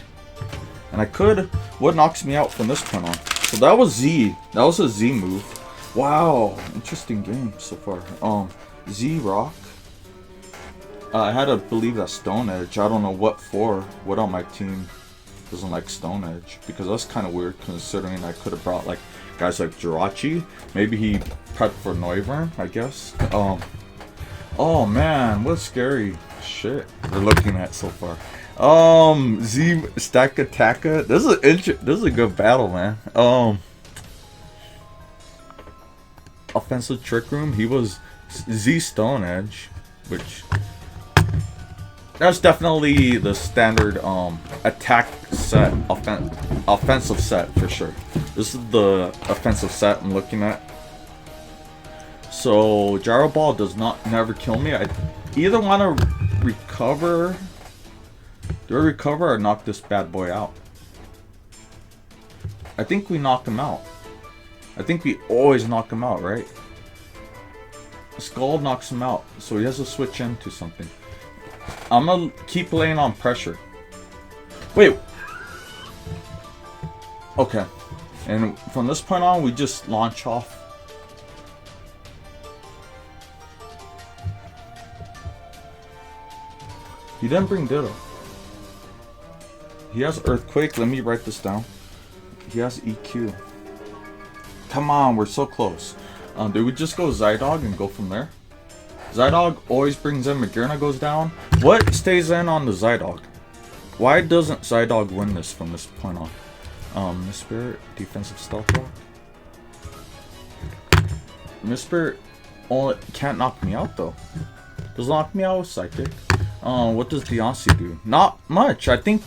S1: And I could, what knocks me out from this point on? So that was Z. That was a Z move. Wow, interesting game so far. Z Rock. I had to believe that Stone Edge. I don't know what for. What on my team doesn't like Stone Edge? Because that's kind of weird considering I could have brought like guys like Jirachi. Maybe he prepped for Noivern, I guess. Oh man, what scary shit we're looking at so far. Z Stack Attacka. This is a good battle, man. Offensive Trick Room. He was Z Stone Edge, which that's definitely the standard attack set, offensive set for sure. This is the offensive set I'm looking at. So Gyro Ball does never kill me. I either want to recover. Do I recover or knock this bad boy out? I think we knock him out. I think we always knock him out, right? Skull knocks him out, so he has to switch into something. I'm gonna keep laying on pressure. Wait. Okay. And from this point on, we just launch off. He didn't bring Ditto. He has Earthquake. Let me write this down. He has EQ. Come on, we're so close. Do we just go Zydog and go from there? Zydog always brings in. Magearna goes down. What stays in on the Zydog? Why doesn't Zydog win this from this point on? Miss Spirit, defensive stealth rock. Miss Spirit only can't knock me out though. Does knock me out with Psychic. What does Deoncé do? Not much. I think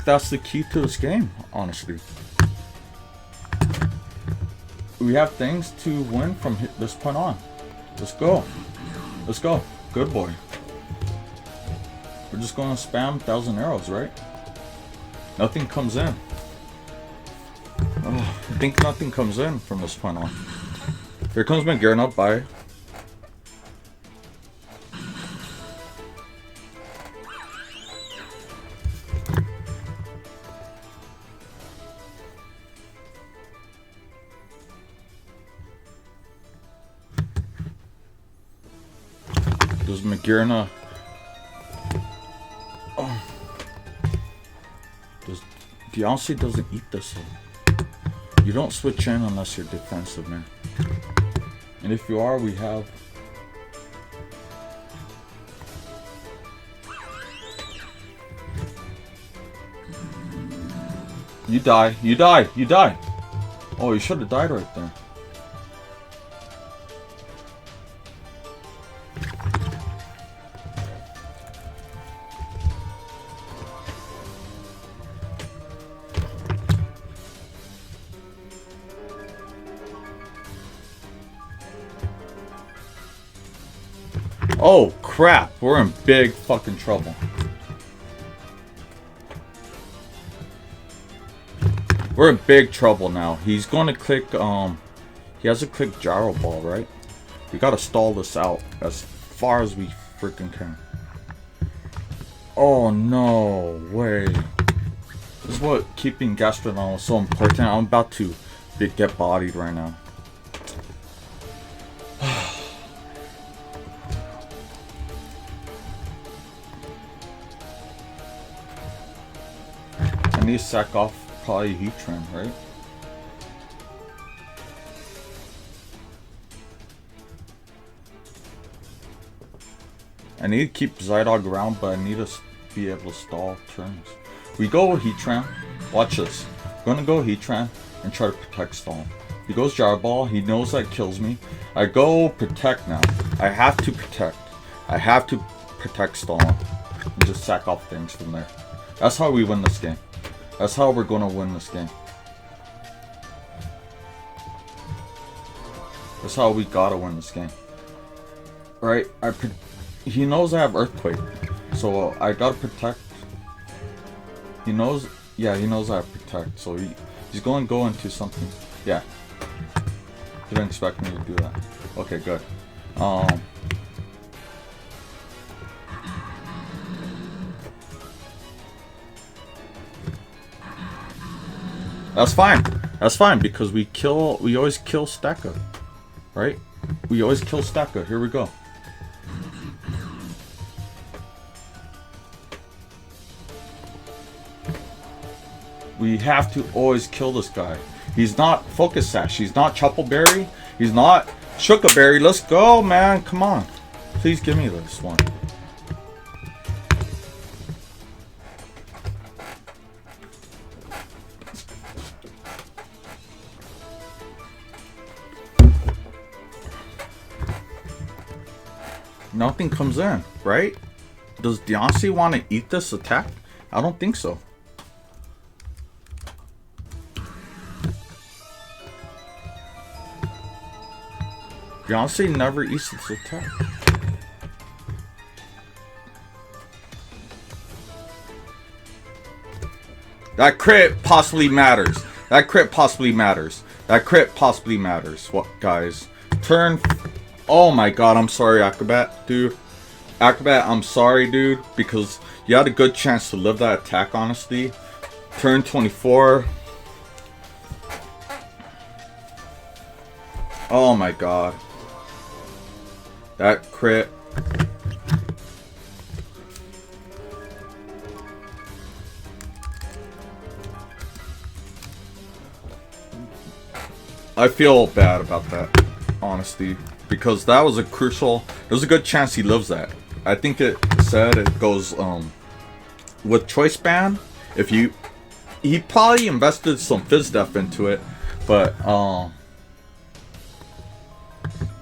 S1: that's the key to this game, honestly. We have things to win from this point on. Let's go. Let's go. Good boy. We're just going to spam 1,000 arrows, right? Nothing comes in. Oh, I think nothing comes in from this point on. Here comes Magearna. Bye. Does Magearna... Oh. Deoncé doesn't eat this one. You don't switch in unless you're defensive, man. And if you are, we have... You die. You die. You die. Oh, you should have died right there. Oh crap, we're in big fucking trouble. We're in big trouble now. He's going to click, he has to click Gyro Ball, right? We gotta stall this out as far as we freaking can. Oh no way. This is what keeping Gastrodon is so important. I'm about to get bodied right now. need to sack off probably heat trim, right? I need to keep Zydog around, but I need to be able to stall turns. We go Heatran. Watch this. I'm gonna go Heatran and try to protect stall. He goes Jar Ball. He knows that kills me. I go protect now. I have to protect. I have to protect stall and just sack off things from there. That's how we win this game. That's how we're gonna win this game. That's how we gotta win this game. Right? He knows I have Earthquake, so I gotta protect. He knows, yeah, he knows I have Protect, so he's going to go into something. Yeah, he didn't expect me to do that. Okay, good. That's fine. That's fine because we always kill Stacka, right? We always kill Stacka. Here we go. We have to always kill this guy. He's not Focus Sash. He's not Chuckleberry. He's not Chuckleberry. Let's go, man. Come on. Please give me this one. Nothing comes in, right? Does Deontay want to eat this attack? I don't think so. Deontay never eats this attack. That crit possibly matters. That crit possibly matters. That crit possibly matters. What, guys? Turn. Oh my god, I'm sorry, Acrobat, dude. Acrobat, I'm sorry, dude, because you had a good chance to live that attack, honestly. Turn 24. Oh my god. That crit. I feel bad about that, honestly, because that was a crucial. There's a good chance he lives that. I think it said it goes with Choice Band. If he probably invested some Fizz Def into it, but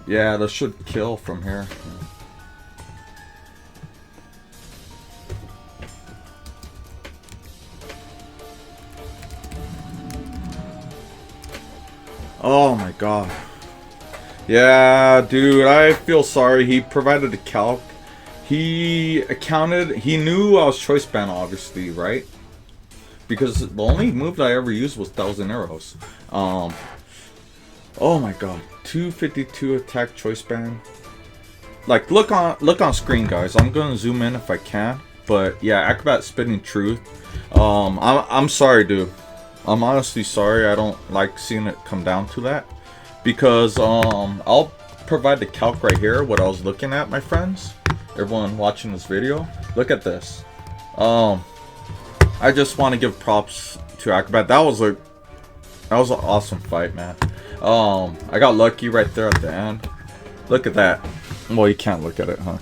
S1: yeah, this should kill from here. Oh my god. Yeah, dude, I feel sorry. He provided a calc. He accounted. He knew I was Choice Band, obviously, right? Because the only move that I ever used was 1,000 Arrows. Oh my god. 252 attack Choice Band. Like, look on screen, guys. I'm gonna zoom in if I can. But yeah, Acrobat spitting truth. I'm sorry, dude. I'm honestly sorry. I don't like seeing it come down to that. Because I'll provide the calc right here, what I was looking at, my friends. Everyone watching this video. Look at this. I just want to give props to Acrobat. That was an awesome fight, man. I got lucky right there at the end. Look at that. Well, you can't look at it, huh?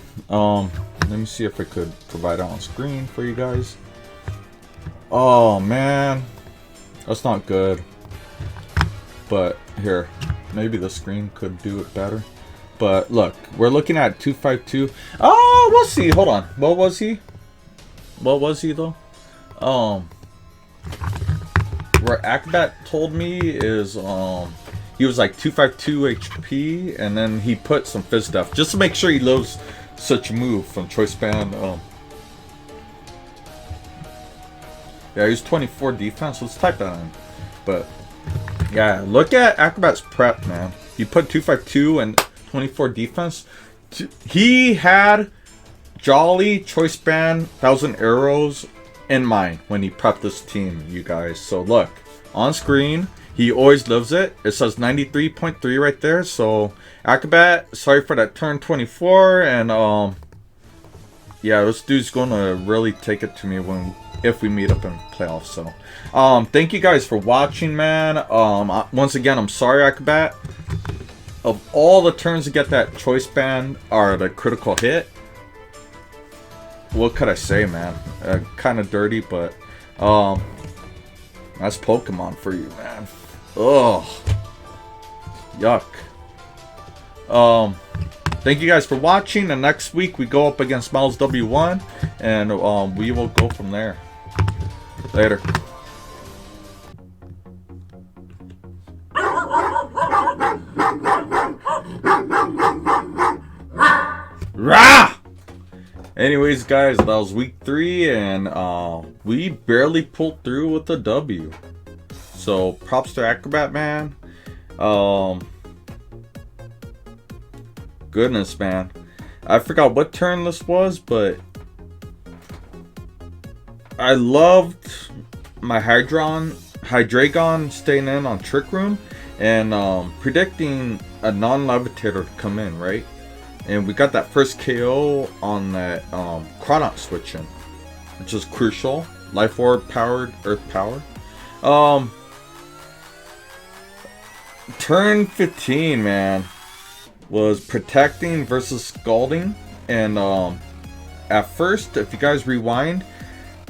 S1: Let me see if I could provide it on screen for you guys. Oh man, that's not good. But here, maybe the screen could do it better. But look, we're looking at 252. Oh, we'll see. Hold on. What was he? What was he though? Where Acrobat told me is he was like 252 HP, and then he put some Fizz stuff just to make sure he loves such a move from Choice Band. Yeah, he's 24 defense. Let's type that in. But yeah, look at Acrobat's prep, man. He put 252 and 24 defense. He had Jolly, Choice Band, 1,000 Arrows in mind when he prepped this team, you guys. So look, on screen, he always lives it. It says 93.3 right there. So Acrobat, sorry for that turn 24. And yeah, this dude's gonna really take it to me when if we meet up in playoffs. So thank you guys for watching, man. Once again, I'm sorry, Akr0b4t. Of all the turns to get that choice band or the critical hit, what could I say, man? Kind of dirty, but that's Pokemon for you, man. Ugh, yuck. Thank you guys for watching, and next week we go up against Miles W1, and we will go from there. Later. Rah! Anyways, guys, that was week 3, and we barely pulled through with a W. So props to Akr0b4t, man. Goodness, man. I forgot what turn this was, but I loved my Hydreigon staying in on Trick Room and predicting a non-levitator to come in, right? And we got that first KO on that Chronox switching, which is crucial. Life Orb powered, Earth power. Turn 15, man, was protecting versus scalding. And at first, if you guys rewind,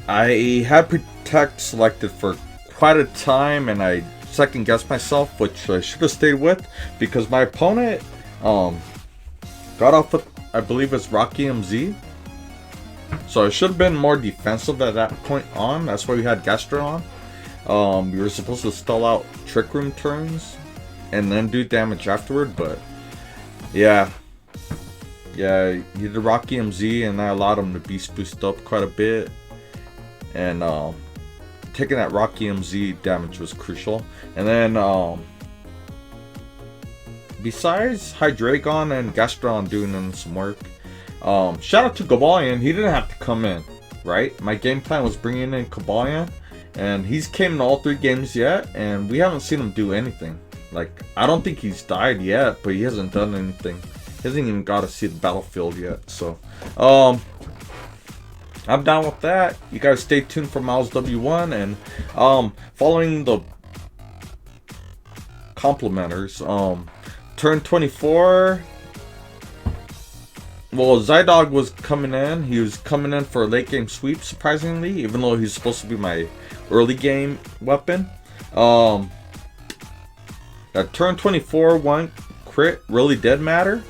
S1: I had protect selected for quite a time, and I second guessed myself, which I should have stayed with, because my opponent got off with, I believe it's Rocky MZ. So I should have been more defensive at that point on. That's why we had Gastrodon. We were supposed to stall out Trick Room turns and then do damage afterward, but yeah, he did Rocky MZ, and I allowed him to beast boost up quite a bit. And taking that Rocky MZ damage was crucial. And then besides Hydreigon and Gastrodon doing in some work, shout out to Cobalion. He didn't have to come in, right? My game plan was bringing in Cobalion, and he's came in all 3 games yet, and we haven't seen him do anything. Like, I don't think he's died yet, but he hasn't done anything. He hasn't even got to see the battlefield yet. So I'm down with that. You guys stay tuned for Miles W1, and following the complimenters, turn 24, well, Zydog was coming in. He was coming in for a late game sweep, surprisingly, even though he's supposed to be my early game weapon. That turn 24 one crit really did matter.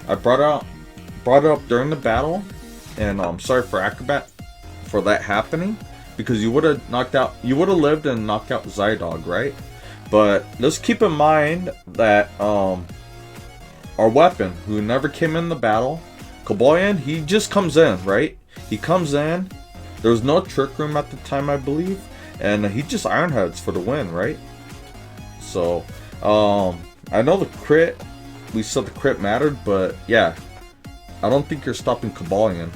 S1: I brought it up during the battle, and I'm sorry for Akr0b4t for that happening, because you would have lived and knocked out Zydog, right? But let's keep in mind that our weapon, who never came in the battle, Cobalion, he just comes in, right? He comes in. There was no Trick Room at the time, I believe, and he just Iron Heads for the win, right? So I know the crit, we said the crit mattered, but yeah, I don't think you're stopping Cobalion,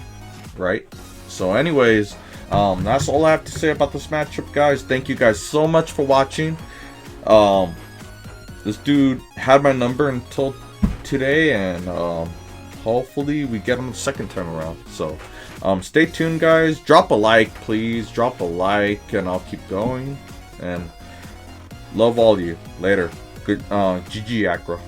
S1: right? So anyways, that's all I have to say about this matchup, guys. Thank you guys so much for watching. This dude had my number until today, and hopefully we get him the second time around. So stay tuned, guys. Drop a like, please. Drop a like, and I'll keep going. And love all of you. Later. Good. GG Akr0b4t.